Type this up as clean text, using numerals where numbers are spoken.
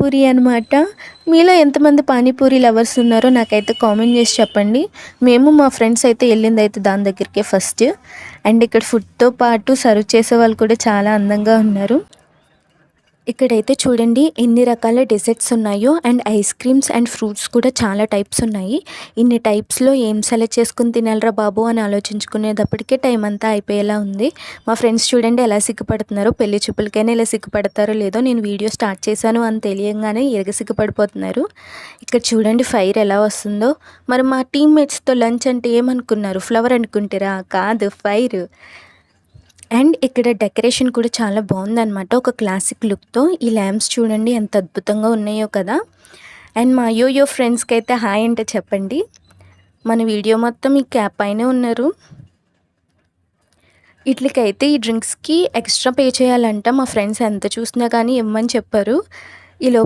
పూరి అనమాట. మీలో ఎంతమంది పానీపూరి లవర్స్ ఉన్నారో నాకైతే కామెంట్ చేసి చెప్పండి. మేము మా ఫ్రెండ్స్ అయితే వెళ్ళిందైతే దాని దగ్గరికే ఫస్ట్. అండ్ ఇక్కడ ఫుడ్తో పాటు సర్వ్ చేసే వాళ్ళు కూడా చాలా అందంగా ఉన్నారు. ఇక్కడైతే చూడండి ఎన్ని రకాల డెజర్ట్స్ ఉన్నాయో, and ice creams and fruits కూడా చాలా టైప్స్ ఉన్నాయి. ఇన్ని టైప్స్లో ఏం సెలెక్ట్ చేసుకుని తినాలిరా బాబు అని ఆలోచించుకునేటప్పటికే టైం అంతా అయిపోయేలా ఉంది. మా ఫ్రెండ్స్ చూడండి ఎలా సిగ్గుపడుతున్నారో, పెళ్లి చూపులకైనా ఇలా సిగ్గుపడతారో లేదో, నేను వీడియో స్టార్ట్ చేశాను అని తెలియంగానే ఎరగ సిగ్గుపడిపోతున్నారు. ఇక్కడ చూడండి ఫైర్ ఎలా వస్తుందో. మరి మా టీమ్మేట్స్తో లంచ్ అంటే ఏమనుకున్నారు? ఫ్లవర్ అనుకుంటారా? కాదు, ఫైర్. అండ్ ఇక్కడ డెకరేషన్ కూడా చాలా బాగుందన్నమాట, ఒక క్లాసిక్ లుక్తో. ఈ ల్యాంప్స్ చూడండి ఎంత అద్భుతంగా ఉన్నాయో కదా. అండ్ మా యోయో ఫ్రెండ్స్కి అయితే హాయ్ అంటే చెప్పండి. మన వీడియో మొత్తం ఈ క్యాప్ పైనే ఉన్నారు. వీటికైతే ఈ డ్రింక్స్కి ఎక్స్ట్రా పే చేయాలంట. మా ఫ్రెండ్స్ ఎంత చూసినా కానీ ఇవ్వమని చెప్పారు. ఈ